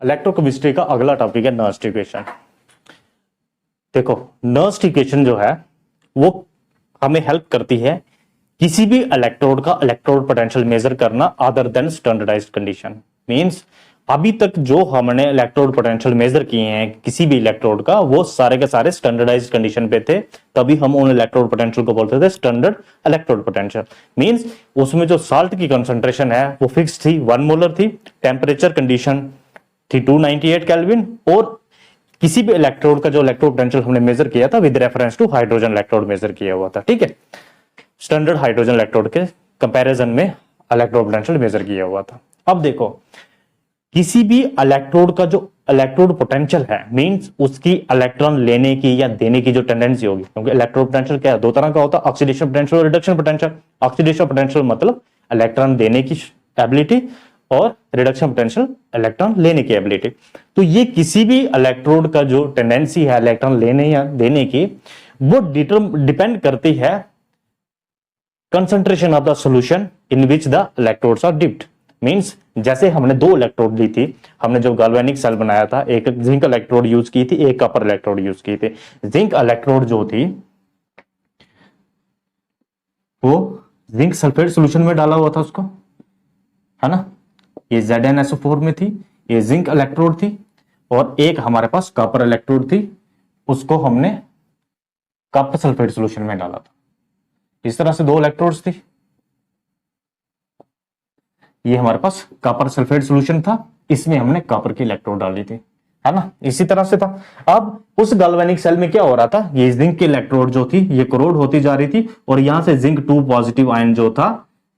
Electrochemistry का अगला topic है नर्स्ट इक्वेशन। देखो नर्स्ट इक्वेशन जो है वो हमें हेल्प करती है किसी भी इलेक्ट्रोड का इलेक्ट्रोड पोटेंशियल मेजर करना other than standardised condition. Means अभी तक जो हमने इलेक्ट्रोड पोटेंशियल मेजर किए हैं किसी भी इलेक्ट्रोड का वो सारे के सारे स्टैंडर्डाइज्ड कंडीशन पे थे, तभी हम उन इलेक्ट्रोड पोटेंशियल को बोलते थे स्टैंडर्ड इलेक्ट्रोड पोटेंशियल। मींस उसमें जो साल्ट की कंसंट्रेशन है वो फिक्स थी, 1 मोलर थी, टेम्परेचर कंडीशन थी 298 केल्विन, और किसी भी इलेक्ट्रोड का जो इलेक्ट्रोड पोटेंशियल हमने मेजर किया था with reference to hydrogen electrode measure किया हुआ था। ठीक है, स्टैंडर्ड हाइड्रोजन इलेक्ट्रोड के कंपैरिजन में इलेक्ट्रोड पोटेंशियल मेजर किया हुआ था। अब देखो किसी भी इलेक्ट्रोड का जो इलेक्ट्रोड पोटेंशियल है मींस उसकी इलेक्ट्रॉन लेने की या देने की जो टेंडेंसी होगी, क्योंकि इलेक्ट्रोड पोटेंशियल क्या है, दो तरह का होता है, ऑक्सीडेशन पोटेंशियल और रिडक्शन पोटेंशियल। ऑक्सीडेशन पोटेंशियल मतलब इलेक्ट्रॉन देने की एबिलिटी और रिडक्शन पोटेंशियल इलेक्ट्रॉन लेने की एबिलिटी। तो ये किसी भी इलेक्ट्रोड का जो टेंडेंसी है इलेक्ट्रॉन लेने या देने की वो डिपेंड करती है concentration of the solution in which the electrodes are dipped. Means जैसे हमने दो इलेक्ट्रोड ली थी, हमने जो गैल्वेनिक सेल बनाया था, एक जिंक इलेक्ट्रोड यूज की थी, एक कॉपर इलेक्ट्रोड यूज की थी। जिंक इलेक्ट्रोड जो थी वो जिंक सल्फेट सॉल्यूशन में डाला हुआ था उसको, है ना, ये ZnSO4 में थी, ये जिंक इलेक्ट्रोड थी, और एक हमारे पास कॉपर इलेक्ट्रोड थी, उसको हमने कॉपर सल्फेट सॉल्यूशन में डाला था। इस तरह से दो इलेक्ट्रोड्स थी, ये हमारे पास कॉपर सल्फेट सॉल्यूशन था, इसमें हमने कॉपर की इलेक्ट्रोड डाली थी, है ना, इसी तरह से था। अब उस गैल्वेनिक सेल में क्या हो रहा था, ये जिंक की इलेक्ट्रोड जो थी ये कोरोड होती जा रही थी, और यहां से जिंक 2 पॉजिटिव आयन जो था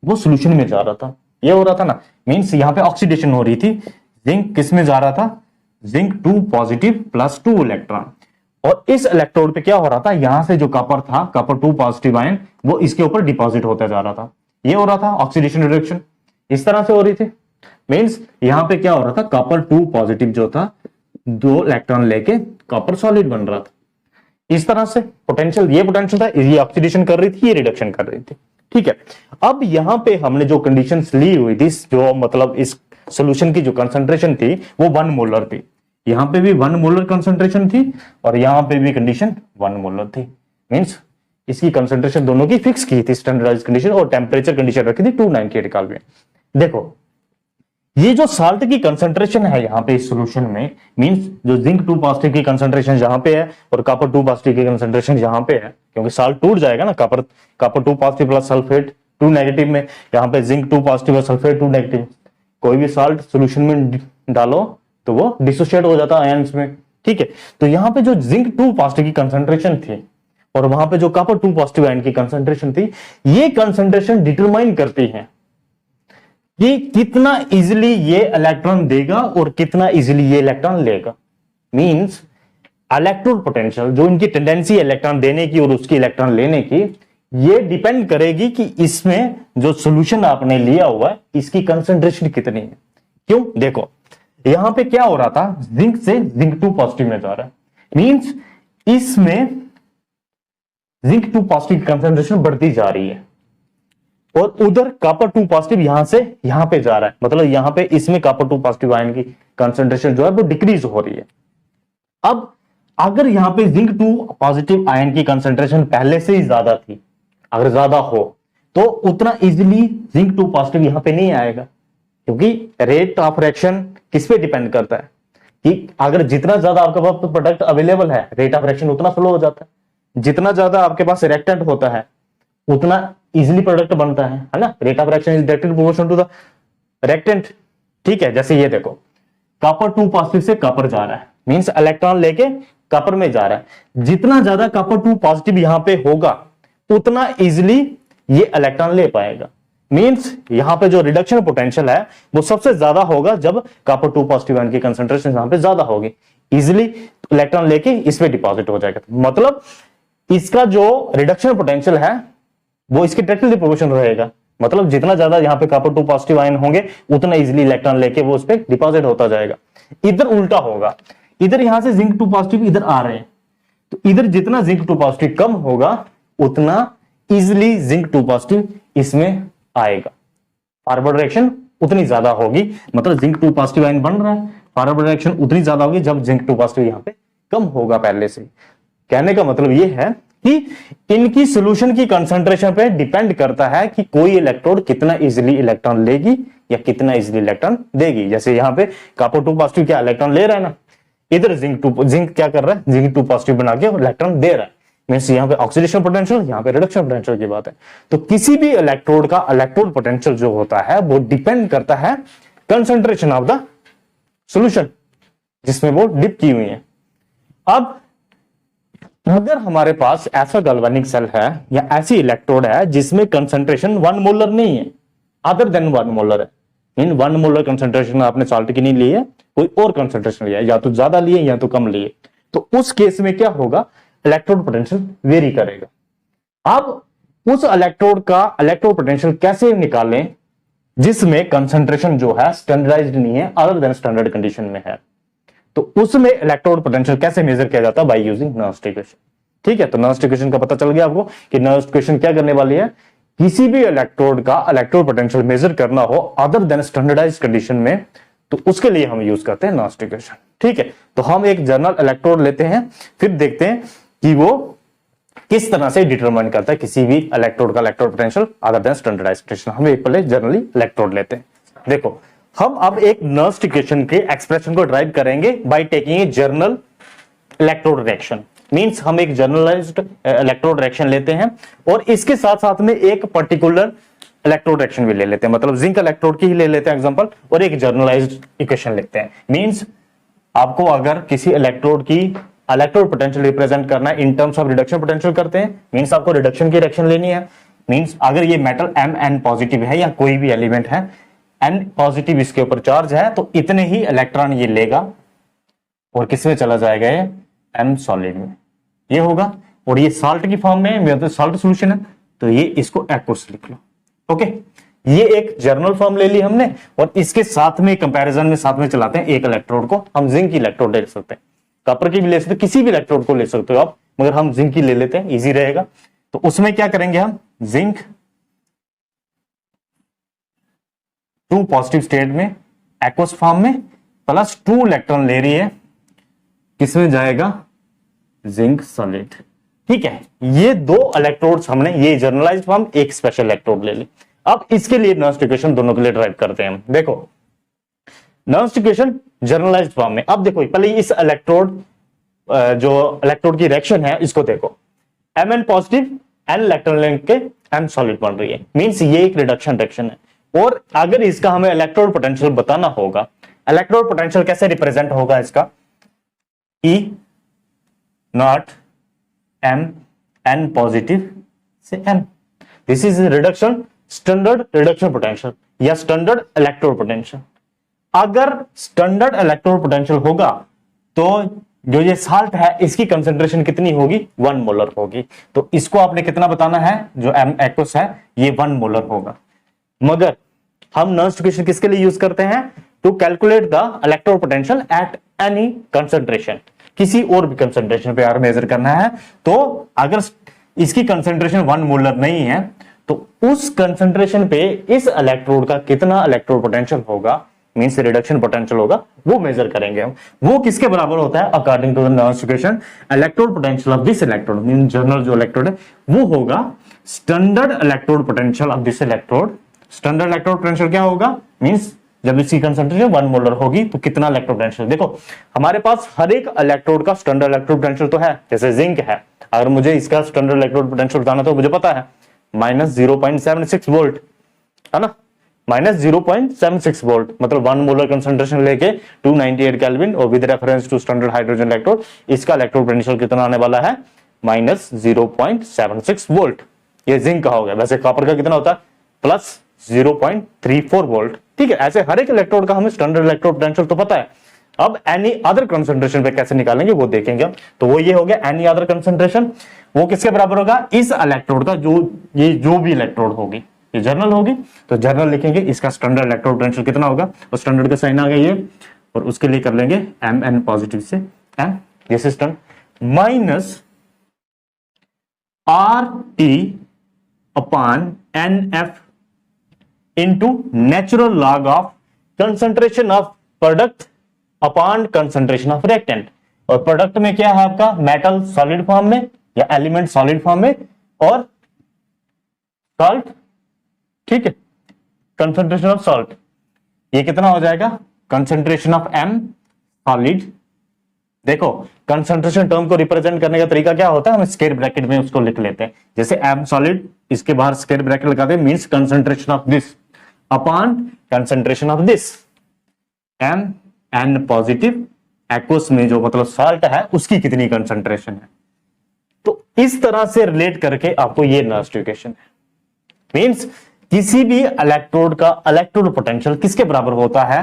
वो सॉल्यूशन में जा रहा था, ये हो रहा था ना। मींस यहां पे ऑक्सीडेशन हो रही थी, जिंक किस में जा रहा था, जिंक 2 पॉजिटिव प्लस 2 इलेक्ट्रॉन, और इस इलेक्ट्रोड पे क्या हो रहा था, यहां से जो कॉपर था, कॉपर 2 पॉजिटिव आयन वो इसके ऊपर डिपॉजिट होता जा रहा था, ये हो रहा था ऑक्सीडेशन रिडक्शन, इस तरह से हो रही थी। मींस यहां पे क्या हो रहा था, कॉपर 2 पॉजिटिव जो था 2 इलेक्ट्रॉन लेके कॉपर सॉलिड बन रहा था, इस तरह से पोटेंशियल, ये पोटेंशियल था, ये ऑक्सीडेशन कर रही थी, ये रिडक्शन कर रही थी। ठीक है, अब यहां पे हमने जो कंडीशंस ली हुई थी, जो मतलब इस सॉल्यूशन की जो कंसंट्रेशन थी वो 1 मोलर थी, यहां पे भी 1 मोलर कंसंट्रेशन थी और यहां पे भी कंडीशन 1 मोलर थी। मींस इसकी कंसंट्रेशन दोनों की फिक्स की थी स्टैंडर्डाइज्ड कंडीशन, और टेम्परेचर कंडीशन रखी थी 298 केल्विन। देखो ये जो साल्ट की कंसंट्रेशन है यहाँ पे इस सॉल्यूशन में, मींस जो जिंक 2 पॉजिटिव की कंसंट्रेशन यहाँ पे है और कॉपर 2 पॉजिटिव की कंसंट्रेशन यहाँ पे है, क्योंकि साल्ट टूट जाएगा ना, copper 2 positive plus sulphate 2 negative में, यहाँ पे जिंक 2 पॉजिटिव और सल्फेट 2 नेगेटिव। कोई भी साल्ट सॉल्यूशन में डालो तो वो डिसोशिएट हो जाता है आयंस में। ठीक है, तो यहाँ पे जो जिंक 2 पॉजिटिव की कंसंट्रेशन थी और वहां पे जो कॉपर 2 पॉजिटिव आयन की कंसंट्रेशन थी, ये कंसंट्रेशन डिटरमाइन करती है कि कितना इजीली ये इलेक्ट्रॉन देगा और कितना इजीली ये इलेक्ट्रॉन लेगा। मींस इलेक्ट्रोड पोटेंशियल जो इनकी टेंडेंसी इलेक्ट्रॉन देने की और उसकी इलेक्ट्रॉन लेने की, ये डिपेंड करेगी कि इसमें जो सॉल्यूशन आपने लिया हुआ है इसकी कंसंट्रेशन कितनी है। क्यों, देखो यहां पे क्या हो रहा था, जिंक से जिंक 2 पॉजिटिव में जा रहा है, मींस इसमें जिंक 2 पॉजिटिव की कंसंट्रेशन बढ़ती जा रही है, और उधर कॉपर 2 पॉजिटिव यहां से यहां पे जा रहा है, मतलब यहां पे इसमें कॉपर 2 पॉजिटिव आयन की कंसंट्रेशन जो है वो डिक्रीज हो रही है। अब अगर यहां पे जिंक 2 पॉजिटिव आयन की कंसंट्रेशन पहले से ही ज्यादा थी, अगर ज्यादा हो तो उतना इजीली जिंक 2 पॉजिटिव यहां पे नहीं आएगा, क्योंकि रेट ऑफ रिएक्शन किस पे डिपेंड करता है कि अगर जितना ज्यादा आपके पास प्रोडक्ट अवेलेबल है रेट ऑफ रिएक्शन उतना स्लो हो जाता है, जितना ज्यादा आपके पास रिएक्टेंट होता है उतना इजीली प्रोडक्ट बनता है ना। Rate of reaction is directly proportional to the reactant. ठीक है, जैसे ये देखो कॉपर 2 पॉजिटिव से कॉपर जा रहा है, मींस इलेक्ट्रॉन लेके कॉपर में जा रहा है, जितना ज्यादा कॉपर 2 पॉजिटिव यहां पे होगा उतना इजीली ये इलेक्ट्रॉन ले पाएगा। मींस यहां पे जो रिडक्शन पोटेंशियल है वो सबसे ज्यादा होगा जब कॉपर 2 पॉजिटिव आयन की कंसंट्रेशन यहां पे ज्यादा होगी, इजीली इलेक्ट्रॉन लेके इसमें डिपॉजिट हो जाएगा। मतलब इसका जो रिडक्शन पोटेंशियल है वो इसके डायरेक्टली प्रोपोर्शनल रहेगा, मतलब जितना ज्यादा यहाँ पे कॉपर 2 पॉजिटिव आयन होंगे उतना इजीली इलेक्ट्रॉन लेके वो उस पर डिपॉजिट होता जाएगा। इधर उल्टा होगा, इधर यहां से जिंक 2 पॉजिटिव इधर आ रहे हैं, तो इधर जितना जिंक 2 पॉजिटिव कम होगा उतना इजीली जिंक 2 पॉजिटिव इसमें आएगा, फॉरवर्ड रिएक्शन उतनी ज्यादा होगी, मतलब जिंक 2 पॉजिटिव आयन बन रहा है फॉरवर्ड डायरेक्शन उतनी ज्यादा होगी जब जिंक 2 पॉजिटिव यहाँ पे कम होगा पहले से। कहने का मतलब ये है कि इनकी सॉल्यूशन की कंसंट्रेशन पे डिपेंड करता है कि कोई इलेक्ट्रोड कितना इजीली इलेक्ट्रॉन लेगी या कितना इजीली इलेक्ट्रॉन देगी। जैसे यहाँ पे कॉपर 2 पॉजिटिव क्या इलेक्ट्रॉन ले रहा है ना, इधर जिंक क्या कर रहा है, जिंक 2 पॉजिटिव बना के इलेक्ट्रॉन दे रहा है। मींस यहाँ पे ऑक्सीडेशन पोटेंशियल, यहाँ पे रिडक्शन पोटेंशियल की बात है। तो किसी भी इलेक्ट्रोड का इलेक्ट्रोड पोटेंशियल जो होता है वो डिपेंड करता है कंसंट्रेशन ऑफ द सॉल्यूशन जिसमें वो डिप की हुई है। अब अगर हमारे पास ऐसा गैल्वेनिक सेल है या ऐसी इलेक्ट्रोड है जिसमें कंसंट्रेशन 1 मोलर नहीं है, अदर देन 1 मोलर है, इन 1 मोलर कंसंट्रेशन आपने साल्ट की नहीं ली है, कोई और कंसंट्रेशन लिया है, या तो ज्यादा लिए या तो कम लिए, तो उस केस में क्या होगा, इलेक्ट्रोड पोटेंशियल वेरी करेगा। अब उस इलेक्ट्रोड का इलेक्ट्रोड पोटेंशियल कैसे निकालें जिसमें कंसंट्रेशन जो है स्टैंडर्डाइज्ड नहीं है, अदर देन स्टैंडर्ड कंडीशन में है, तो उसमें इलेक्ट्रोड पोटेंशियल कैसे मेजर किया जाता है, बाय यूजिंग नर्स्ट इक्वेशन। ठीक है, तो नर्स्ट इक्वेशन का पता चल गया आपको कि नर्स्ट इक्वेशन क्या करने वाली है, किसी भी इलेक्ट्रोड का इलेक्ट्रोड पोटेंशियल मेजर करना हो अदर देन स्टैंडर्डाइज्ड कंडीशन में, तो उसके लिए हम यूज करते हैं नर्स्ट इक्वेशन। ठीक है, तो हम एक जनरल इलेक्ट्रोड लेते हैं, फिर देखते हैं कि वो किस तरह से डिटरमाइन करता है किसी भी इलेक्ट्रोड का electrode potential other than standardised condition. हम एक पहले जनरली इलेक्ट्रोड लेते हैं। देखो, हम अब एक नर्स्ट इक्वेशन के एक्सप्रेशन को ड्राइव करेंगे by taking a journal electrode reaction. Means हम एक जर्नलाइज्ड इलेक्ट्रोड रिएक्शन लेते हैं और इसके साथ साथ में एक पर्टिकुलर इलेक्ट्रोड रिएक्शन भी ले लेते हैं, मतलब जिंक इलेक्ट्रोड की ही ले लेते हैं एग्जांपल, और एक जर्नलाइज्ड इक्वेशन लिखते हैं। मींस आपको अगर किसी इलेक्ट्रोड की इलेक्ट्रोड पोटेंशियल रिप्रेजेंट करना है in terms of reduction potential करते हैं, मींस आपको रिडक्शन की रिएक्शन लेनी है। मींस अगर ये मेटल Mn पॉजिटिव है या कोई भी एलिमेंट है, N पॉजिटिव इसके ऊपर चार्ज है, तो इतने ही इलेक्ट्रॉन ये लेगा और किसमें चला जाएगा, ये M सॉलिड में ये होगा, और ये साल्ट की फॉर्म में, मेरा तो साल्ट सॉल्यूशन है, तो ये इसको एक्वस लिख लो। ओके, ये एक जर्नल फॉर्म ले ली हमने, और इसके साथ में कंपैरिजन में साथ में चलाते हैं एक इलेक्ट्रोड को, हम जिंक की इलेक्ट्रोड ले सकते हैं, कॉपर की भी ले सकते हैं, किसी भी इलेक्ट्रोड को ले सकते हो आप, मगर हम जिंक की ले लेते हैं, इजी रहेगा। तो उसमें क्या करेंगे हम, जिंक 2 पॉजिटिव स्टेट में एक्वस फॉर्म में प्लस 2 इलेक्ट्रॉन ले रही है, किसमें जाएगा, जिंक सॉलिड। ठीक है, ये 2 इलेक्ट्रोड्स हमने, ये जर्नलाइज्ड फॉर्म, एक स्पेशल इलेक्ट्रोड ले ली। अब इसके लिए नर्स्ट इक्वेशन दोनों के लिए ड्राइव करते हैं हम। देखो, नर्स्ट इक्वेशन जर्नलाइज्ड फॉर्म में, अब देखो पहले इस इलेक्ट्रोड जो इलेक्ट्रोड की रिएक्शन है इसको देखो, Mn पॉजिटिव N इलेक्ट्रॉन लेके M सॉलिड बन रही है, मींस ये एक रिडक्शन रिएक्शन है। और अगर इसका हमें इलेक्ट्रोड पोटेंशियल बताना होगा, इलेक्ट्रोड पोटेंशियल कैसे रिप्रेजेंट होगा इसका, E not M N positive से M, this is reduction, standard reduction potential या स्टैंडर्ड इलेक्ट्रोड पोटेंशियल। अगर स्टैंडर्ड इलेक्ट्रोड पोटेंशियल होगा तो जो ये साल्ट है इसकी कंसंट्रेशन कितनी होगी, 1 मोलर होगी, तो इसको आपने कितना बताना है, जो M एक्वस है ये 1 मोलर होगा। मगर हम नर्स्ट इक्वेशन किसके लिए यूज करते हैं, to calculate the electrode potential at any concentration, किसी और भी कंसंट्रेशन पे अगर मेजर करना है, तो अगर इसकी कंसंट्रेशन 1 मोलर नहीं है तो उस कंसंट्रेशन पे इस इलेक्ट्रोड का कितना इलेक्ट्रोड पोटेंशियल होगा, मींस रिडक्शन पोटेंशियल होगा, वो मेजर करेंगे हम। वो किसके बराबर होता है, according to the Nernst equation, electrode potential of this electrode, means general जो इलेक्ट्रोड है वो होगा standard electrode potential of this electrode. Standard electrode potential क्या होगा, मींस जब इसकी कंसंट्रेशन 1 मोलर होगी तो कितना इलेक्ट्रोड पोटेंशियल। देखो, हमारे पास हर एक इलेक्ट्रोड का स्टैंडर्ड इलेक्ट्रोड पोटेंशियल तो है, जैसे जिंक है, अगर मुझे इसका स्टैंडर्ड इलेक्ट्रोड पोटेंशियल बताना तो मुझे पता है -0.76 वोल्ट है ना, -0.76 वोल्ट, मतलब 1 मोलर कंसंट्रेशन लेके 298 केल्विन और with reference to standard hydrogen electrode, इसका इलेक्ट्रोड पोटेंशियल कितना आने वाला है, -0.76 वोल्ट। ये जिंक का हो गया। वैसे कॉपर का कितना होता है, +0.34 वोल्ट। ठीक है, ऐसे हर एक इलेक्ट्रोड का हमें स्टैंडर्ड इलेक्ट्रोड पोटेंशियल तो पता है। अब एनी अदर कंसंट्रेशन पे कैसे निकालेंगे वो देखेंगे हम। तो वो ये हो गया एनी अदर कंसंट्रेशन, वो किसके बराबर होगा, इस इलेक्ट्रोड का, जो भी इलेक्ट्रोड होगी, ये जर्नल होगी तो जर्नल लिखेंगे, इसका स्टैंडर्ड इलेक्ट्रोड पोटेंशियल कितना होगा, और स्टैंडर्ड का साइन आ गया ये, और उसके लिए कर लेंगे Mn पॉजिटिव से M, ये system minus RT upon NF into natural log of concentration of product upon concentration of reactant. और प्रोडक्ट में क्या है आपका, मेटल सॉलिड फॉर्म में या एलिमेंट सॉलिड फॉर्म में और सॉल्ट, ठीक है, कंसंट्रेशन ऑफ सॉल्ट, ये कितना हो जाएगा, कंसंट्रेशन ऑफ एम सॉलिड। देखो कंसंट्रेशन टर्म को रिप्रेजेंट करने का तरीका क्या होता है, हम स्क्वायर ब्रैकेट में उसको लिख लेते हैं, जैसे एम सॉलिड इसके बाहर स्क्वायर ब्रैकेट लगाते हैं, means concentration of this upon concentration of this, M N positive aqueous में जो मतलब सॉल्ट है उसकी कितनी कंसंट्रेशन है। तो इस तरह से रिलेट करके आपको ये लास्ट इक्वेशन है, मींस किसी भी इलेक्ट्रोड का इलेक्ट्रोड पोटेंशियल किसके बराबर होता है,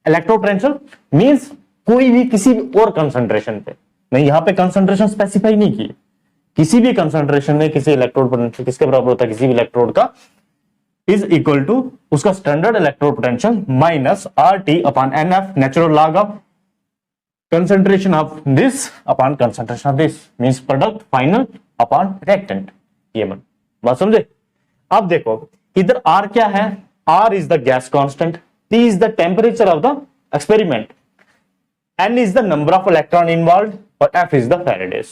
इलेक्ट्रोड पोटेंशियल मींस कोई भी किसी भी और कंसंट्रेशन पे, मैं यहां पे कंसंट्रेशन स्पेसिफाई नहीं की, किसी भी कंसंट्रेशन में किसी इलेक्ट्रोड पोटेंशियल किसके बराबर होता है, किसी भी इलेक्ट्रोड का इज इक्वल टू उसका standard electrode potential minus R T upon N F natural log of concentration of this upon concentration of this, means product final upon reactant. ये बात समझे। अब देखो इधर R क्या है, R is the gas constant, T is the temperature of the experiment, N is the number of electron involve और F is the Faraday's.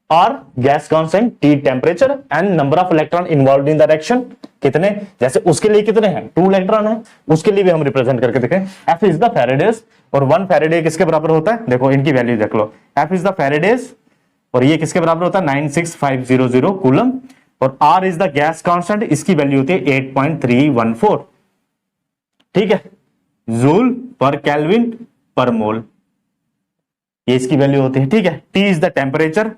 R gas constant, T temperature, N number of electron involve in the reaction, कितने, जैसे उसके लिए कितने हैं 2 electron है, उसके लिए भी हम रिप्रेजेंट करके देखें, F इज द फैराडेज और 1 फैराडे किसके बराबर होता है, देखो इनकी वैल्यू देख लो, F इज द फैराडेज और ये किसके बराबर होता है 96500 कूलम और R is the gas constant, इसकी वैल्यू होती है 8.314, ठीक है, जूल पर केल्विन पर मोल, ये इसकी वैल्यू होती है, ठीक है। T इज द टेम्परेचर,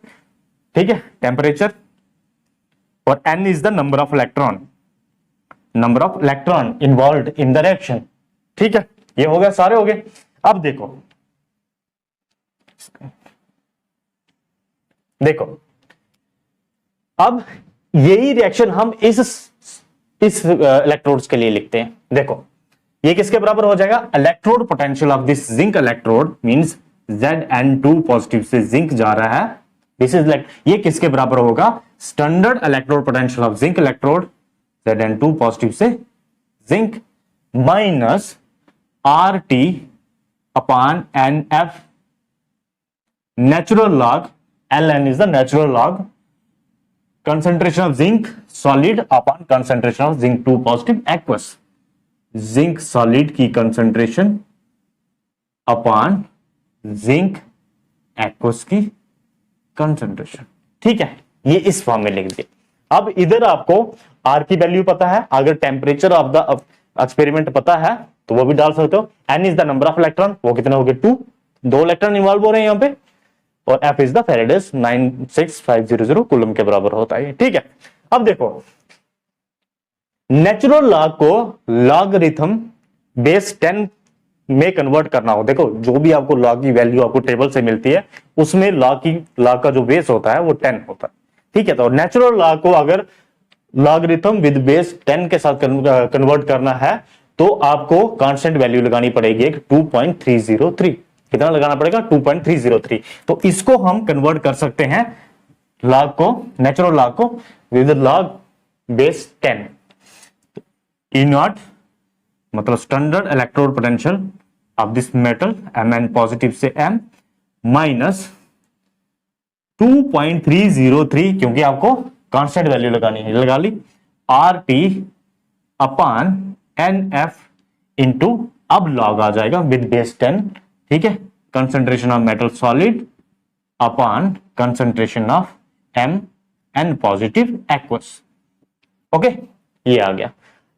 ठीक है, टेम्परेचर और N is the number of electron involve in the reaction, ठीक है, ये हो गया, सारे हो गए। अब देखो अब यही रिएक्शन हम इस इलेक्ट्रोड्स के लिए लिखते हैं। देखो ये किसके बराबर हो जाएगा, electrode potential of this zinc electrode means Zn2 positive से जिंक जा रहा है, दिस इज ये किसके बराबर होगा, standard electrode potential of zinc electrode Zn2 positive से zinc minus RT upon NF natural log, Ln is the natural log concentration of zinc solid upon concentration of zinc 2 positive aqueous, zinc solid की concentration upon zinc aqueous की concentration, ठीक है, ये इस form में लिख दिया। अब इधर आपको R की वैल्यू पता है, अगर टेम्परेचर ऑफ द एक्सपेरिमेंट पता है तो वो भी डाल सकते हो, N is the number of electron, वो कितने हो गए 2 इलेक्ट्रॉन इन्वॉल्व हो रहे हैं यहाँ पे, और F is the Faraday's 96500 coulomb के बराबर होता है, ठीक है। अब देखो नेचुरल लॉग को लॉगरिथम बेस 10 में कन्वर्ट करना हो, देखो जो भी आपको लॉग की वैल्यू आपको टेबल से मिलती है उसमें लॉग का जो बेस होता है वो 10 होता है, ठीक है। तो नेचुरल लॉग को अगर लॉगरिथम विद बेस 10 के साथ कन्वर्ट करना है तो आपको कांस्टेंट वैल्यू लगानी पड़ेगी एक 2.303, कितना लगाना पड़ेगा 2.303। तो इसको हम कन्वर्ट कर सकते हैं लॉग को, नेचुरल लॉग को with log base 10, E naught मतलब standard electrode potential of this metal Mn positive से M माइनस 2.303, क्योंकि आपको कांस्टेंट वैल्यू लगानी है, लगा ली, RT अपॉन NF इंटू अब लॉग आ जाएगा विद बेस 10, ठीक है, concentration of metal solid upon concentration of Mn positive aqueous, okay, ये आ गया।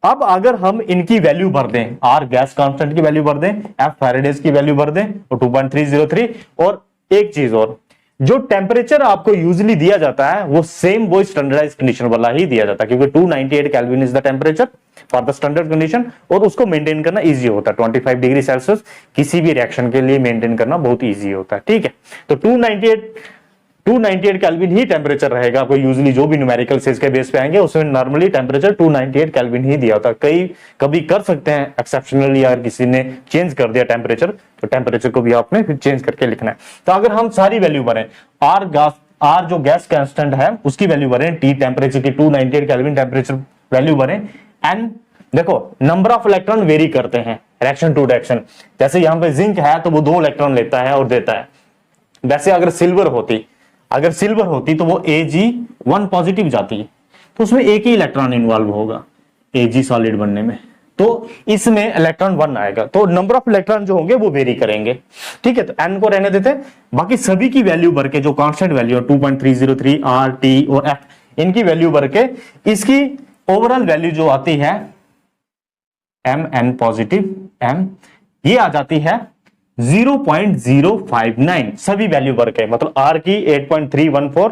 अब अगर हम इनकी वैल्यू भर दें, R गैस कांस्टेंट की वैल्यू भर दें, F फैराडेज की वैल्यू भर दें और 2.303, और एक चीज और, जो टेम्परेचर आपको यूजुअली दिया जाता है वो सेम वो स्टैंडर्डाइज कंडीशन वाला ही दिया जाता है, क्योंकि 298 kelvin is the temperature for the standard condition, और उसको मेंटेन करना इजी होता है, 25 डिग्री सेल्सियस किसी भी रिएक्शन के लिए मेंटेन करना बहुत इजी होता है, ठीक है। तो 298 केल्विन ही टेम्परेचर रहेगा आपको यूजुअली, जो भी न्यूमेरिकल से इसके बेस पे आएंगे उसमें नॉर्मली टेम्परेचर 298 केल्विन ही दिया होता है, कभी कर सकते हैं एक्सेप्शनली, या किसी ने चेंज कर दिया टेम्परेचर तो टेम्परेचर को भी आपने फिर चेंज करके लिखना है। तो अगर हम सारी वैल्यू भरें, R जो गैस कांस्टेंट है उसकी वैल्यू भरें, T टेम्परेचर की 298 केल्विन टेम्परेचर वैल्यू भरें, N देखो नंबर ऑफ इलेक्ट्रॉन वेरी करते हैं, रिएक्शन टू रिएक्शन। जैसे यहाँ पे जिंक है तो वो 2 इलेक्ट्रॉन लेता है और देता है। वैसे अगर सिल्वर होती तो वो Ag1 पॉजिटिव जाती है, तो उसमें एक ही इलेक्ट्रॉन इन्वॉल्व होगा Ag सॉलिड बनने में, तो इसमें इलेक्ट्रॉन 1 आएगा। तो नंबर ऑफ इलेक्ट्रॉन जो होंगे वो वेरी करेंगे, ठीक है। तो n को रहने देते हैं, बाकी सभी की वैल्यू भर के जो कांस्टेंट वैल्यू है 2.303 R T और F, इनकी वैल्यू भर के इसकी ओवरऑल वैल्यू जो आती है Mn पॉजिटिव M, ये आ जाती है 0.059 सभी वैल्यू भर के, मतलब R की 8.314,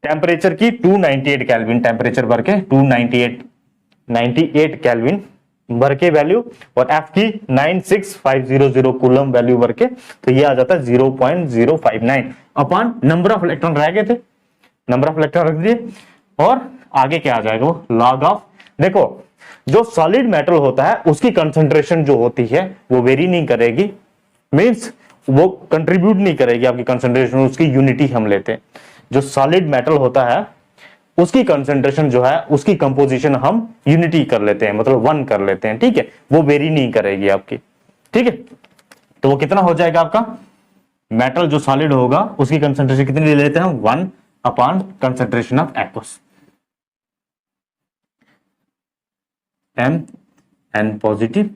टेम्परेचर की 298 केल्विन, टेम्परेचर भर के 298 केल्विन भर के वैल्यू, और F की 96500 कूलम वैल्यू भर के, तो ये आ जाता है 0.059 अपॉन नंबर ऑफ इलेक्ट्रॉन रह गए थे, नंबर ऑफ इलेक्ट्रॉन रख दिए, और आगे क्या आ जाएगा वो लॉग ऑफ। देखो जो सॉलिड मेटल होता है उसकी कंसंट्रेशन जो होती है वो वेरी नहीं करेगी, मींस वो कंट्रीब्यूट नहीं करेगी आपकी कंसंट्रेशन, उसकी यूनिटी हम लेते हैं। जो सॉलिड मेटल होता है उसकी कंसंट्रेशन जो है उसकी कंपोजिशन हम यूनिटी कर लेते हैं, मतलब 1 कर लेते हैं, ठीक है, वो वेरी नहीं करेगी आपकी, ठीक है। तो वो कितना हो जाएगा आपका मेटल जो सॉलिड होगा उसकी कंसंट्रेशन कितनी ले लेते हैं हम 1 upon concentration of aqueous, Mn positive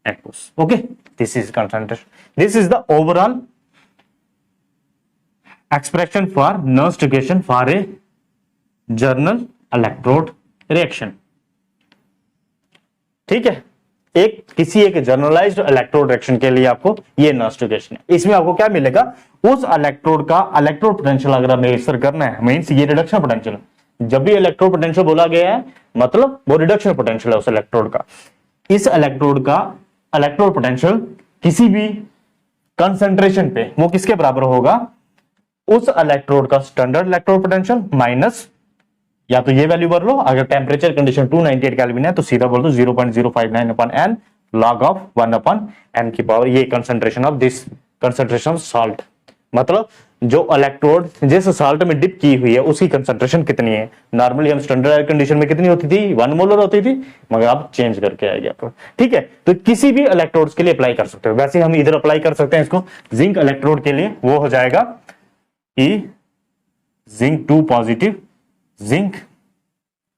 aqueous. Okay, this is concentration. This is the overall expression for Nernst equation for a journal electrode reaction. ठीक है, किसी एक जर्नलाइज्ड इलेक्ट्रोड रिएक्शन के लिए आपको ये नर्स्ट इक्वेशन है। इसमें आपको क्या मिलेगा, उस इलेक्ट्रोड का इलेक्ट्रोड पोटेंशियल अगर मेजर करना है, मींस ये रिडक्शन पोटेंशियल, जब भी इलेक्ट्रोड पोटेंशियल बोला गया है मतलब वो रिडक्शन पोटेंशियल है उस इलेक्ट्रोड का। इस इलेक्ट्रोड का इलेक्ट्रोड पोटेंशियल किसी भी कंसंट्रेशन पे वो किसके बराबर होगा, उस इलेक्ट्रोड का स्टैंडर्ड इलेक्ट्रोड पोटेंशियल माइनस, या तो ये वैल्यू भर लो, अगर टेम्परेचर कंडीशन 298 केल्विन है तो सीधा बोल दो 0.059 upon n log of 1 upon n की पावर, ये concentration of this concentration of salt, मतलब जो इलेक्ट्रोड जिस सॉल्ट में डिप की हुई है उसकी कंसंट्रेशन कितनी है। नॉर्मली हम स्टैंडर्ड कंडीशन में कितनी होती थी 1 मोलर होती थी, मगर आप चेंज करके आएगी आपको, ठीक है। तो किसी भी इलेक्ट्रोड्स के लिए अप्लाई कर सकते हो, वैसे हम इधर अप्लाई कर सकते हैं इसको जिंक इलेक्ट्रोड के लिए, वो हो जाएगा E जिंक 2 पॉजिटिव जिंक,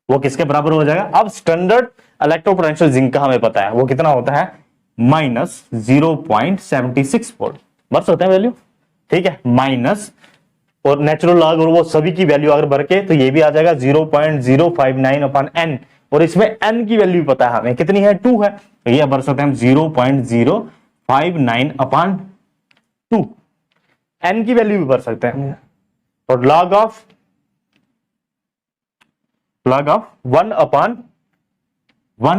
वो किसके बराबर हो जाएगा, अब स्टैंडर्ड इलेक्ट्रोड पोटेंशियल जिंक का हमें पता है वो कितना होता है माइनस 0.76 वोल्ट, बस होते हैं वैल्यू, ठीक है, माइनस और नेचुरल लॉग और वो सभी की वैल्यू अगर भर के तो ये भी आ जाएगा 0.059 अपॉन n, और इसमें n की वैल्यू पता है हमें कितनी है 2 है, तो ये भर सकते हैं हम 0.059 अपॉन 2, n की वैल्यू भी भर सकते हैं, और लॉग ऑफ 1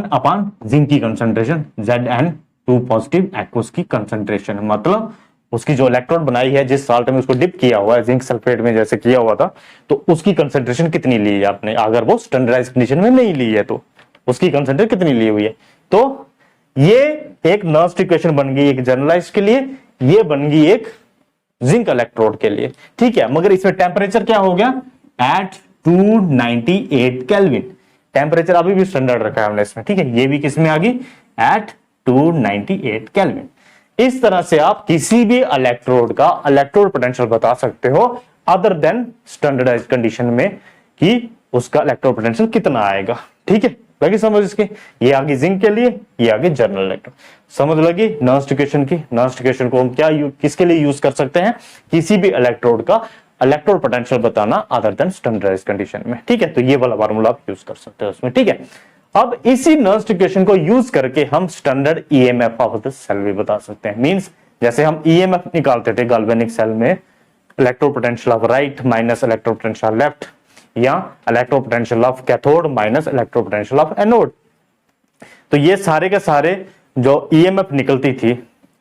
अपॉन जिंक की कंसंट्रेशन Zn2 पॉजिटिव एक्वस की कंसंट्रेशन, मतलब उसकी जो इलेक्ट्रोड बनाई है जिस साल्ट में उसको डिप किया हुआ है जिंक सल्फेट में जैसे किया हुआ था, तो उसकी कंसंट्रेशन कितनी ली है आपने, अगर वो स्टैंडर्डाइज्ड कंडीशन में नहीं ली है तो उसकी कंसंट्रेशन कितनी ली हुई है। तो ये एक नर्स्ट इक्वेशन बन गई एक जर्नलाइज्ड के लिए, ये बन गई एक जिंक इलेक्ट्रोड के लिए, ठीक है। मगर इसमें टेम्परेचर क्या हो गया एट 298 केल्विन, टेम्परेचर अभी भी स्टैंडर्ड रखा है हमने इसमें, ठीक है, ये भी किसमें आ गई एट 298 केल्विन। इस तरह से आप किसी भी इलेक्ट्रोड का इलेक्ट्रोड पोटेंशियल बता सकते हो अदर देन स्टैंडर्डाइज्ड कंडीशन में कि उसका इलेक्ट्रोड पोटेंशियल कितना आएगा, ठीक है, लगी समझ इसके। ये आगे जिंक के लिए, ये आगे जर्नल इलेक्ट्रोड, समझ लगी नर्स्ट इक्वेशन की। नर्स्ट इक्वेशन को हम क्या किसके लिए यूज कर सकते हैं, किसी भी इलेक्ट्रोड का इलेक्ट्रोड पोटेंशियल बताना अदर देन स्टैंडर्डाइज्ड कंडीशन में, ठीक है। तो ये वाला फार्मूला आप यूज कर सकते हो उसमें, ठीक है। अब इसी नर्स्ट इक्वेशन को यूज करके हम standard EMF of the cell भी बता सकते हैं, मींस जैसे हम ईएमएफ निकालते थे गैल्वेनिक सेल में, electrode potential of right minus electrode potential left, या electrode potential of cathode minus electrode potential of anode, तो ये सारे के सारे जो ईएमएफ निकलती थी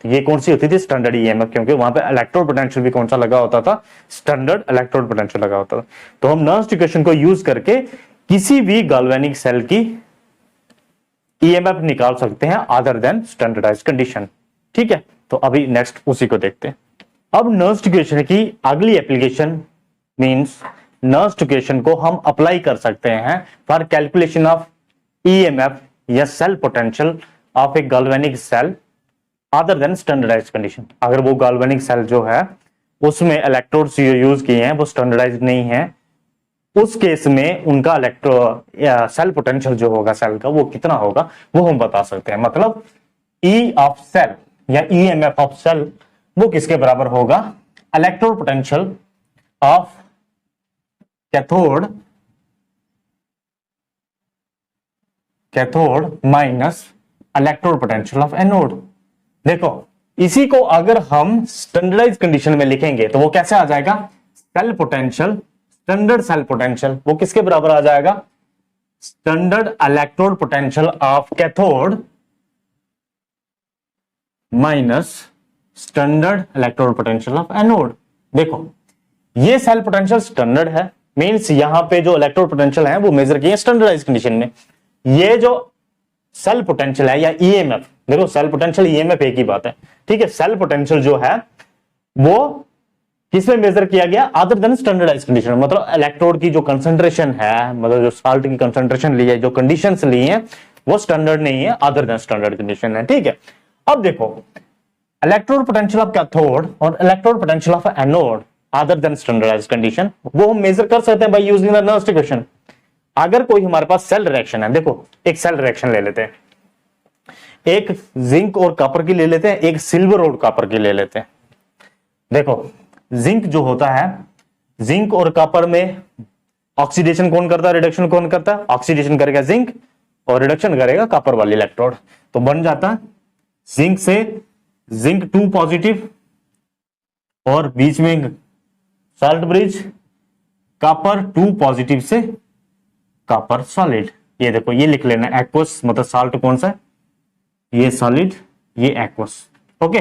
ये कौन सी होती थी स्टैंडर्ड ईएमएफ, क्योंकि वहां पे इलेक्ट्रोड पोटेंशियल भी कौन सा लगा होता था, स्टैंडर्ड इलेक्ट्रोड पोटेंशियल लगा होता था। तो हम नर्स्ट इक्वेशन को यूज करके किसी भी गैल्वेनिक सेल की ईएमएफ निकाल सकते हैं अदर देन स्टैंडर्डाइज्ड कंडीशन, ठीक है। तो अभी नेक्स्ट उसी को देखते हैं। अब नर्स्ट इक्वेशन की अगली एप्लीकेशन मींस नर्स्ट इक्वेशन को हम अप्लाई कर सकते हैं फॉर कैलकुलेशन ऑफ ईएमएफ या cell potential of a galvanic cell other than standardised condition. अगर वो गैल्वेनिक सेल जो है उसमें इलेक्ट्रोड्स यूज किए हैं वो स्टैंडर्डाइज्ड नहीं है, उस केस में उनका सेल पोटेंशियल जो होगा सेल का वो कितना होगा वो हम बता सकते हैं। मतलब ई ऑफ सेल या ईएमएफ ऑफ सेल वो किसके बराबर होगा, electrode potential of cathode minus electrode potential of anode. देखो इसी को अगर हम स्टैंडर्डाइज कंडीशन में लिखेंगे तो वो कैसे आ जाएगा, cell potential, standard cell potential वो किसके बराबर आ जाएगा, standard electrode potential of cathode minus standard electrode potential of anode. देखो ये सेल पोटेंशियल स्टैंडर्ड है, मींस यहां पे जो इलेक्ट्रोड पोटेंशियल है वो मेजर किए स्टैंडर्डाइज कंडीशन में। ये जो सेल पोटेंशियल है या ईएमएफ, देखो सेल पोटेंशियल ईएमएफ एक ही बात है, ठीक है। सेल पोटेंशियल जो है वो किसमें मेजर किया गया, अदर देन स्टैंडर्डाइज कंडीशन। मतलब इलेक्ट्रोड की जो कंसंट्रेशन है, मतलब जो साल्ट की कंसंट्रेशन ली है, जो कंडीशंस ली है वो स्टैंडर्ड नहीं है, अदर देन स्टैंडर्ड कंडीशन है, ठीक है। अब देखो इलेक्ट्रोड पोटेंशियल ऑफ कैथोड और electrode potential of anode other than standardise condition वो हम मेजर कर सकते हैं by using the Nernst equation. अगर कोई हमारे पास सेल रिएक्शन है, देखो एक सेल रिएक्शन ले लेते हैं, एक जिंक और कॉपर की ले लेते हैं, एक सिल्वर और कॉपर की ले लेते हैं। देखो जिंक जो होता है, जिंक और कॉपर में ऑक्सीडेशन कौन करता है, रिडक्शन कौन करता है, ऑक्सीडेशन करेगा जिंक और रिडक्शन करेगा कॉपर वाली इलेक्ट्रोड। तो बन जाता है जिंक से जिंक 2 पॉजिटिव और बीच में साल्ट ब्रिज, कॉपर 2 पॉजिटिव से कॉपर सॉलिड। ये देखो ये लिख लेना एक्वस, मतलब साल्ट कौन सा है, ये सॉलिड ये एक्वस, ओके।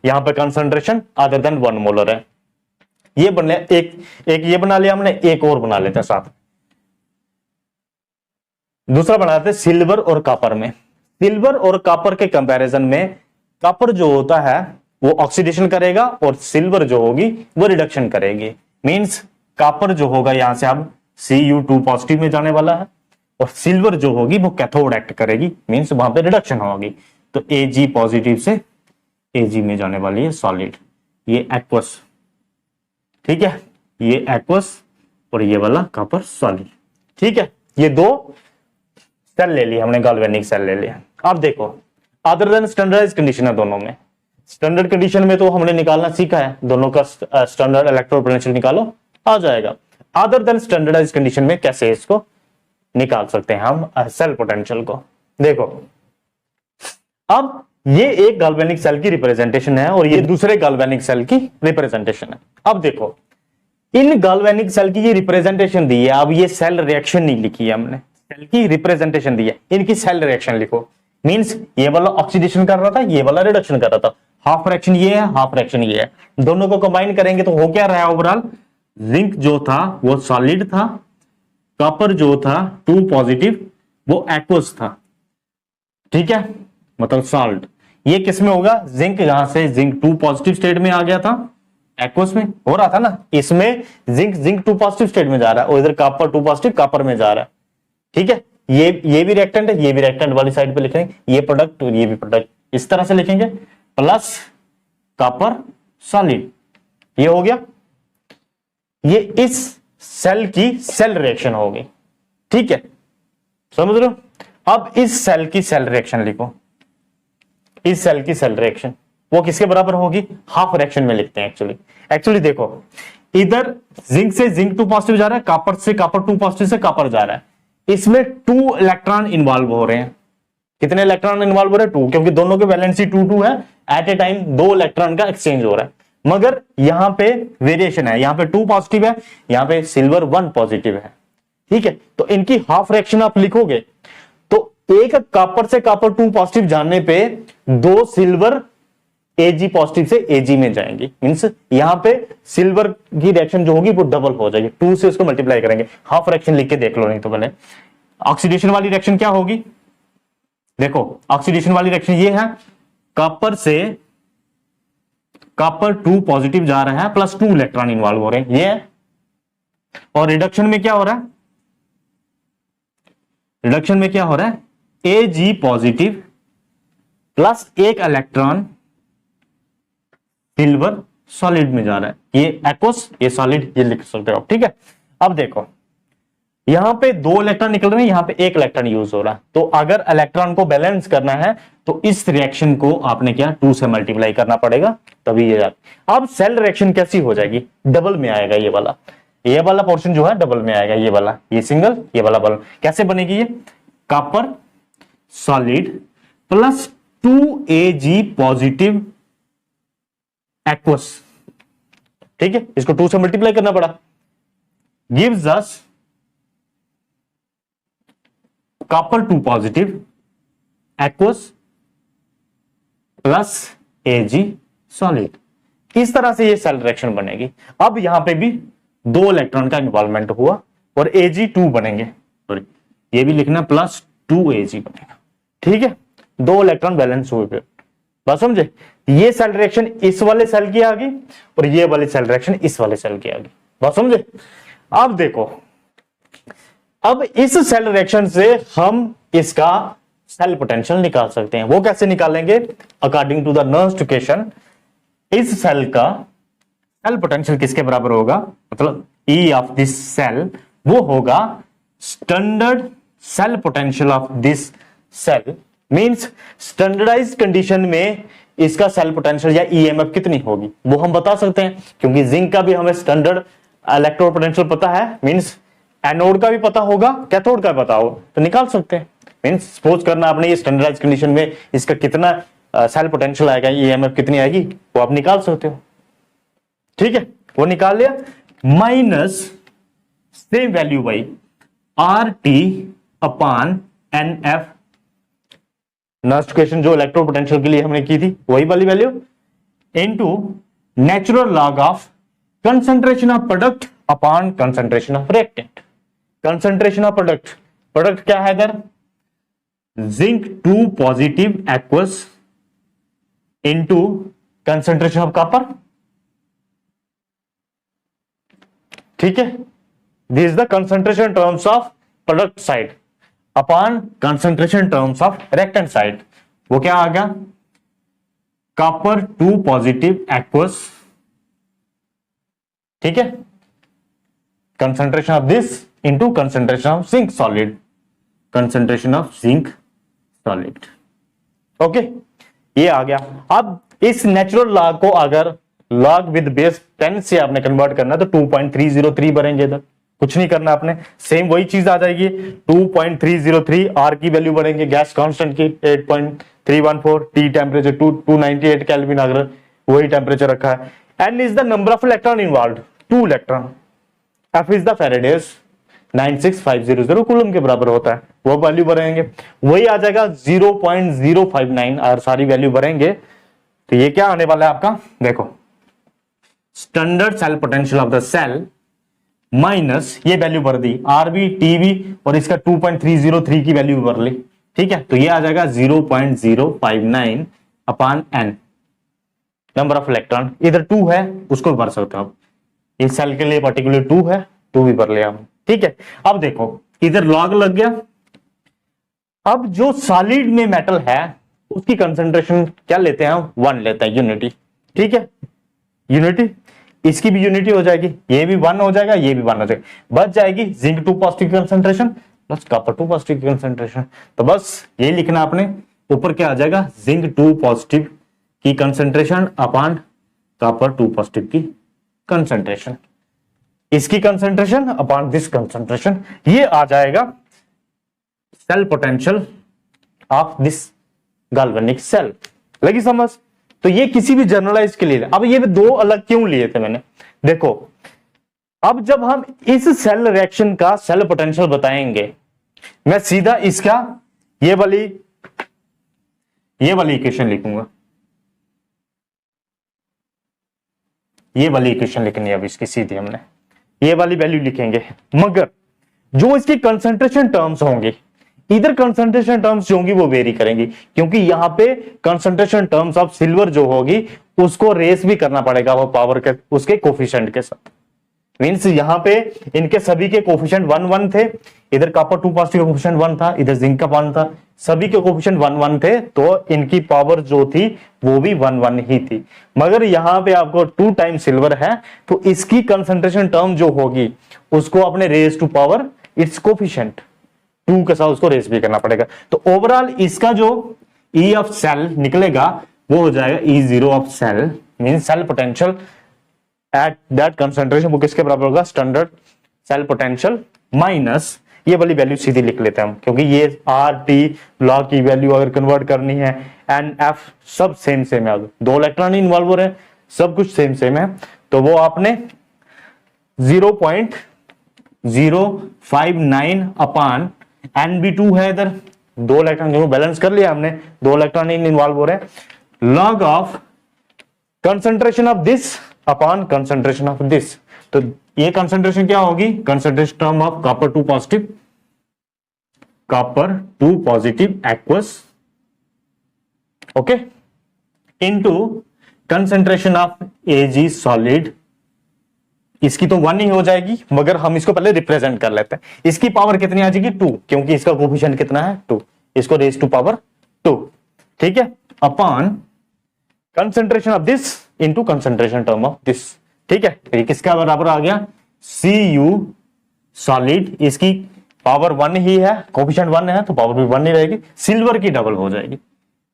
यहां पे कंसंट्रेशन अदर देन 1 मोलर है। ये बन एक ये बना लिया हमने, एक और बना लेते हैं साथ। दूसरा बनाते हैं सिल्वर और कॉपर में। सिल्वर और कॉपर के कंपैरिजन में कॉपर जो होता है वो ऑक्सीडेशन करेगा और सिल्वर जो होगी वो रिडक्शन करेगी। मींस कॉपर जो होगा यहां से अब Cu2 पॉजिटिव में जाने वाला है और सिल्वर जो होगी वो कैथोड एक्ट करेगी, मींस वहां पे रिडक्शन होगी। तो Ag पॉजिटिव से Ag में जाने वाली है सॉलिड, ये एक्वस, ठीक है, ये एक्वस और ये वाला कॉपर सॉलिड, ठीक है। ये दो सेल ले लिया हमने, गैल्वेनिक सेल ले लिया। अब देखो अदर देन स्टैंडर्डाइज कंडीशन है दोनों में। स्टैंडर्ड कंडीशन में तो हमने निकालना सीखा है, दोनों का स्टैंडर्ड इलेक्ट्रोड पोटेंशियल निकालो आ जाएगा। अदर देन स्टैंडर्डाइज कंडीशन में कैसे इसको निकाल सकते हैं हम सेल पोटेंशियल को, देखो अब ये एक गैल्वेनिक सेल की रिप्रेजेंटेशन है और ये दूसरे गैल्वेनिक सेल की रिप्रेजेंटेशन है। अब देखो इन गैल्वेनिक सेल की ये रिप्रेजेंटेशन दी है, अब ये सेल रिएक्शन नहीं लिखी है हमने, सेल की रिप्रेजेंटेशन दी है, इनकी सेल रिएक्शन लिखो। मींस ये वाला ऑक्सीडेशन कर रहा था, ये वाला रिडक्शन कर रहा था, हाफ फ्रैक्शन ये है, हाफ फ्रैक्शन ये है, दोनों को कंबाइन करेंगे तो हो क्या रहा है ओवरऑल, जिंक जो था वो सॉलिड था, कॉपर जो था 2 पॉजिटिव वो एक्वस था, ठीक है, मतलब सॉल्ट। ये किस में होगा, जिंक यहां से जिंक 2 पॉजिटिव स्टेट में आ गया था, एक्वस में हो रहा था ना, इसमें जिंक 2 पॉजिटिव स्टेट में जा रहा है और इधर कॉपर 2 पॉजिटिव कॉपर में जा रहा है, ठीक है। ये भी रिएक्टेंट है, ये भी रिएक्टेंट वाली साइड पे लिखेंगे, ये प्रोडक्ट और ये भी प्रोडक्ट, इस तरह से लिखेंगे, प्लस कॉपर सॉलिड, ये हो गया। ये इस सेल की सेल रिएक्शन होगी, ठीक है, समझ रहे हो। अब इस सेल की सेल रिएक्शन लिखो, इस सेल की सेल रिएक्शन वो किसके बराबर होगी, हाफ रिएक्शन में लिखते हैं एक्चुअली देखो इधर जिंक से जिंक 2 पॉजिटिव जा रहा है, कॉपर से कॉपर 2 पॉजिटिव से कॉपर जा रहा है, इसमें 2 इलेक्ट्रॉन इन्वॉल्व हो रहे हैं। कितने इलेक्ट्रॉन इन्वॉल्व हो रहे हैं, 2, क्योंकि दोनों के वैलेंसी 2 है, एट ए टाइम 2 इलेक्ट्रॉन का एक्सचेंज हो रहा है। मगर यहां पे वेरिएशन है, यहां पे 2 पॉजिटिव है, यहां पे सिल्वर 1 पॉजिटिव है, ठीक है। तो इनकी हाफ रिएक्शन आप लिखोगे तो एक कॉपर से कॉपर 2 पॉजिटिव जाने पे 2 सिल्वर Ag पॉजिटिव से Ag में जाएंगी, मींस यहां पे सिल्वर की रिएक्शन जो होगी वो डबल हो जाएगी, 2 से उसको मल्टीप्लाई करेंगे। हाफ रिएक्शन लिख के देख लो नहीं तो पहले। ऑक्सीडेशन वाली रिएक्शन क्या होगी, देखो ऑक्सीडेशन वाली रिएक्शन ये है, कॉपर से कॉपर 2 पॉजिटिव जा रहा है प्लस 2 इलेक्ट्रॉन इन्वॉल्व हो रहे हैं, ये है। और रिडक्शन में क्या हो रहा है, रिडक्शन में क्या हो रहा है, Ag पॉजिटिव प्लस एक इलेक्ट्रॉन सिल्वर सॉलिड में जा रहा है, ये एक्वस, ये सॉलिड, ये लिख सकते हो आप। ठीक है, अब देखो यहां पे 2 इलेक्ट्रॉन निकल रहे हैं, यहां पे 1 इलेक्ट्रॉन यूज हो रहा है। तो अगर इलेक्ट्रॉन को बैलेंस करना है तो इस रिएक्शन को आपने क्या 2 से मल्टीप्लाई करना पड़ेगा, तभी ये जाता। अब सेल रिएक्शन कैसी हो जाएगी, डबल में आएगा, ये वाला पोर्शन जो है डबल में आएगा, ये वाला, ये सिंगल, ये वाला बल। कैसे बनेगी ये, copper solid plus 2Ag positive aqueous. ठीक है, इसको 2 से मल्टीप्लाई करना पड़ा, gives us copper 2 positive aqueous plus Ag solid. इस तरह से ये सेल रिएक्शन बनेगी। अब यहां पे भी 2 इलेक्ट्रॉन का इन्वॉल्वमेंट हुआ और Ag2 बनेंगे, सॉरी ये भी लिखना, प्लस 2Ag बनेगा। ठीक है, 2 इलेक्ट्रॉन बैलेंस हुए, फिर बात समझे। ये सेल रिएक्शन इस वाले सेल की आ गई और ये वाली सेल रिएक्शन इस वाले सेल की आ गई, बात समझे। अब देखो, अब इस सेल रिएक्शन से हम इसका सेल पोटेंशियल निकाल सकते हैं। वो कैसे निकालेंगे, according to the Nernst equation, इस सेल का सेल पोटेंशियल किसके बराबर होगा, मतलब E ऑफ दिस सेल वो होगा standard cell potential of this cell. Means standardised condition में इसका सेल पोटेंशियल या ईएमएफ कितनी होगी वो हम बता सकते हैं, क्योंकि जिंक का भी हमें स्टैंडर्ड इलेक्ट्रोड पोटेंशियल पता है। मींस एनोड का भी पता होगा, कैथोड का पता हो तो निकाल सकते हैं। मींस सपोज करना आपने ये स्टैंडर्डाइज्ड कंडीशन में इसका कितना सेल पोटेंशियल आएगा, ईएमएफ कितनी आएगी, वो आप निकाल सकते हो। ठीक है, वो निकाल लिया, minus same value by RT upon NF, next question जो इलेक्ट्रोड पोटेंशियल के लिए हमने की थी वही वाली value, into natural log of concentration of product upon concentration of reactant. Concentration of product क्या है इधर, zinc 2 positive aqueous into concentration of copper. ठीक है, this is the concentration terms of product side upon concentration terms of reactant side. वो क्या आ गया, copper 2 positive aqueous, ठीक है, concentration of this into concentration of zinc solid, concentration of zinc solid. Okay, ये आ गया। अब इस नेचुरल लॉग को अगर लॉग विद बेस 10 से आपने कन्वर्ट करना है तो 2.303 बनेंगे, इधर कुछ नहीं करना आपने, सेम वही चीज आ जाएगी। 2.303 आर की वैल्यू बनेंगे, गैस कांस्टेंट की 8.314, टी टेम्परेचर 298 केल्विन, अगर वही टेम्परेचर रखा है। N is the number of electron involved, 2 electron. F is the Faraday's 96500 coulomb के बराबर होता है, वो वैल्यू भरेंगे, वही आ जाएगा 0.059 और सारी वैल्यू भरेंगे तो ये क्या आने वाला है आपका, देखो standard cell potential of the cell minus ये वैल्यू भर दी आरबी टीवी और इसका 2.303 की वैल्यू भर ली। ठीक है, तो ये आ जाएगा 0.059 upon N, number of electron. इधर 2 है उसको भर सकते हो आप, इस सेल के लिए पर्टिकुलर 2 है, 2 भी भर लिया हम। ठीक है, अब देखो इधर लॉग लग गया। अब जो सॉलिड में मेटल है उसकी कंसंट्रेशन क्या लेते हैं हम, 1 लेते हैं, यूनिटी। ठीक है, यूनिटी, इसकी भी यूनिटी हो जाएगी, ये भी 1 हो जाएगा, ये भी 1 हो जाएगा, बच जाएगी zinc 2 positive concentration plus copper 2 positive concentration. तो बस ये लिखना आपने, ऊपर क्या आ जाएगा, जिंक 2 पॉजिटिव की कंसंट्रेशन अपॉन कॉपर 2 पॉजिटिव की कंसंट्रेशन, इसकी कंसंट्रेशन अपॉन दिस कंसंट्रेशन, ये आ जाएगा cell potential of this galvanic cell. लगी समझ। तो ये किसी भी जर्नलाइज के लिए, अब ये 2 अलग क्यों लिए थे मैंने, देखो अब जब हम इस सेल रिएक्शन का सेल पोटेंशियल बताएंगे, मैं सीधा इसका ये वाली इक्वेशन लिखूंगा, ये वाली इक्वेशन लिखनी है अब इसकी सीधी, हमने ये वाली वैल्यू लिखेंगे, मगर जो इसकी कंसंट्रेशन टर्म्स होंगे, इधर कंसंट्रेशन टर्म्स जो होंगी वो वेरी करेंगी, क्योंकि यहां पे कंसंट्रेशन टर्म्स ऑफ सिल्वर जो होगी उसको रेस भी करना पड़ेगा वो पावर के उसके कोफिशिएंट के साथ। मींस यहाँ पे इनके सभी के कोफिशिएंट 1 1 थे, इधर कॉपर 2 पॉजिटिव का कोफिशिएंट 1 था, इधर जिंक का 1 था, सभी के कोफिशिएंट 1 1 थे, तो इनकी पावर जो थी वो भी 1 1 ही थी। मगर यहाँ पे आपको 2 टाइम सिल्वर है, तो इसकी कंसंट्रेशन टर्म जो होगी उसको अपने raise to power its coefficient 2 के साथ उसको रेज भी करना पड़ेगा। तो ओवरऑल इसका जो ई ऑफ सेल निकलेगा वो हो जाएगा E0 of cell, mean cell potential at that concentration, वो किसके बराबर होगा, स्टैंडर्ड सेल पोटेंशियल माइनस ये वाली वैल्यू सीधी लिख लेते हैं हम, क्योंकि ये आर टी लॉ की वैल्यू अगर कन्वर्ट करनी है, एन एफ सब सेम सेम है, 2 इलेक्ट्रॉन इन्वॉल्व हो रहे हैं, सब कुछ सेम सेम है, तो वो आपने 0.059 अपान NB2 है, इधर 2 इलेक्ट्रॉन जो बैलेंस कर लिया हमने, 2 इलेक्ट्रॉन इन्वॉल्व हो रहे हैं, log of concentration of this upon concentration of this. तो ये कंसंट्रेशन क्या होगी, concentration term of copper 2 positive aqueous, okay, into concentration of Ag solid, इसकी तो 1 ही हो जाएगी, मगर हम इसको पहले रिप्रेजेंट कर लेते हैं। इसकी पावर कितनी आ जाएगी 2, क्योंकि इसका कोफिशिएंट कितना है 2, इसको रेज टू पावर 2, ठीक है, upon concentration of this into concentration term of this, ठीक है। तो ये किसका बराबर आ गया, Cu सॉलिड, इसकी पावर 1 ही है, कोफिशिएंट 1 है तो पावर भी 1 ही रहेगी, सिल्वर की डबल हो जाएगी,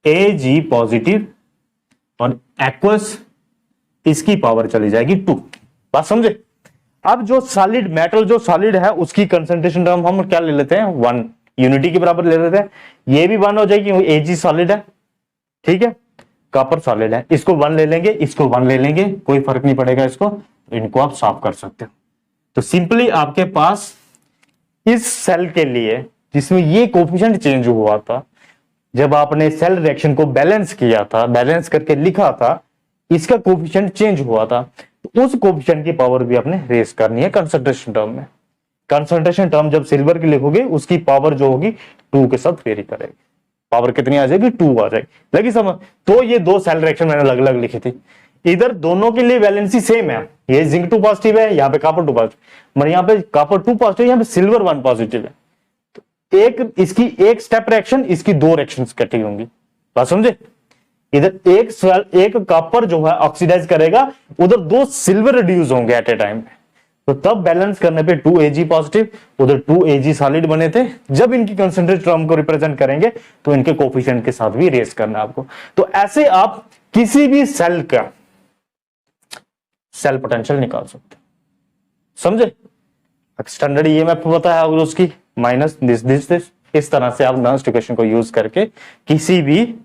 Ag पॉजिटिव और एक्वस इसकी पावर चली जाएगी 2। बात समझे। अब जो सॉलिड मेटल जो सॉलिड है उसकी कंसंट्रेशन टर्म हम क्या ले लेते हैं 1, यूनिटी के बराबर ले लेते हैं, ये भी 1 हो जाएगी, Ag सॉलिड है, ठीक है, कॉपर सॉलिड है, इसको 1 ले लेंगे, इसको 1 ले लेंगे, कोई फर्क नहीं पड़ेगा इसको, इनको आप सॉल्व कर सकते हो। तो सिंपली आपके पास इस सेल के लिए जिसमें ये कोफिशिएंट चेंज हुआ था, जब आपने सेल रिएक्शन को बैलेंस किया था, बैलेंस करके लिखा था, इसका कोफिशिएंट चेंज हुआ था, तो उस कोफिशिएंट की पावर भी आपने रेज करनी है कंसंट्रेशन टर्म में। कंसंट्रेशन टर्म जब सिल्वर की लिखोगे उसकी पावर जो होगी 2 के साथ वेरी करेगी, पावर कितनी आ जाएगी 2 आ जाएगी, लगी समझ। तो ये 2 सेल रिएक्शन मैंने अलग अलग लिखी थी, इधर दोनों के लिए वैलेंसी सेम है, ये जिंक 2 पॉजिटिव है, यहाँ पे कॉपर 2 पॉजिटिव, मगर यहाँ पे कॉपर 2 पॉजिटिव, यहाँ पे सिल्वर 1 पॉजिटिव है, तो एक इसकी एक स्टेप रिएक्शन, इसकी 2 रिएक्शंस इकट्ठी होंगी, बात समझे। इधर एक कॉपर जो है ऑक्सीडाइज करेगा, उधर 2 सिल्वर रिड्यूस होंगे एट ए टाइम, तो तब बैलेंस करने पे 2 Ag पॉजिटिव, उधर 2 Ag सॉलिड बने थे। जब इनकी कंसंट्रेशन टर्म को रिप्रेजेंट करेंगे तो इनके कोफिशिएंट के साथ भी रेस करना है आपको। तो ऐसे आप किसी भी सेल का सेल पोटेंशियल निकाल सकते हैं, समझे। स्टैंडर्ड ईएमएफ पता है और उसकी माइनस दिस, इस तरह से आप नर्स इक्वेशन को यूज करके किसी भी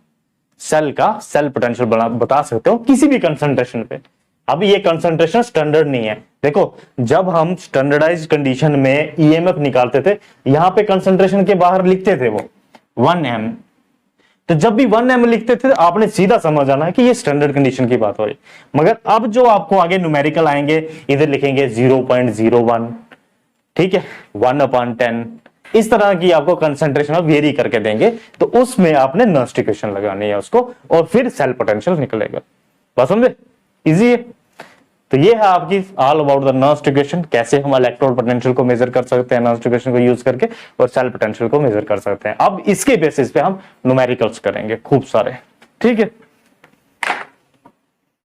सेल का सेल पोटेंशियल बता सकते हो किसी भी कंसंट्रेशन पे। अब ये कंसंट्रेशन स्टैंडर्ड नहीं है, देखो जब हम स्टैंडर्डाइज्ड कंडीशन में ईएमएफ निकालते थे, यहां पे कंसंट्रेशन के बाहर लिखते थे वो 1m, तो जब भी 1m लिखते थे आपने सीधा समझ आना है कि ये स्टैंडर्ड कंडीशन की बात हो रही। मगर अब जो आपको आगे न्यूमेरिकल आएंगे, इधर लिखेंगे 0.01, ठीक है, 1/10, इस तरह की आपको कंसंट्रेशन आप वेरी करके देंगे, तो उसमें आपने नर्स्ट इक्वेशन लगानी है उसको, और फिर सेल पोटेंशियल निकलेगा। बस समझे, इजी है। तो ये है आपकी all about the Nernst equation, कैसे हम इलेक्ट्रोड पोटेंशियल को मेजर कर सकते हैं नर्स्ट इक्वेशन को यूज करके, और सेल पोटेंशियल को मेजर कर सकते हैं। अब इसके बेसिस पे हम न्यूमेरिकल्स करेंगे खूब सारे, ठीक है।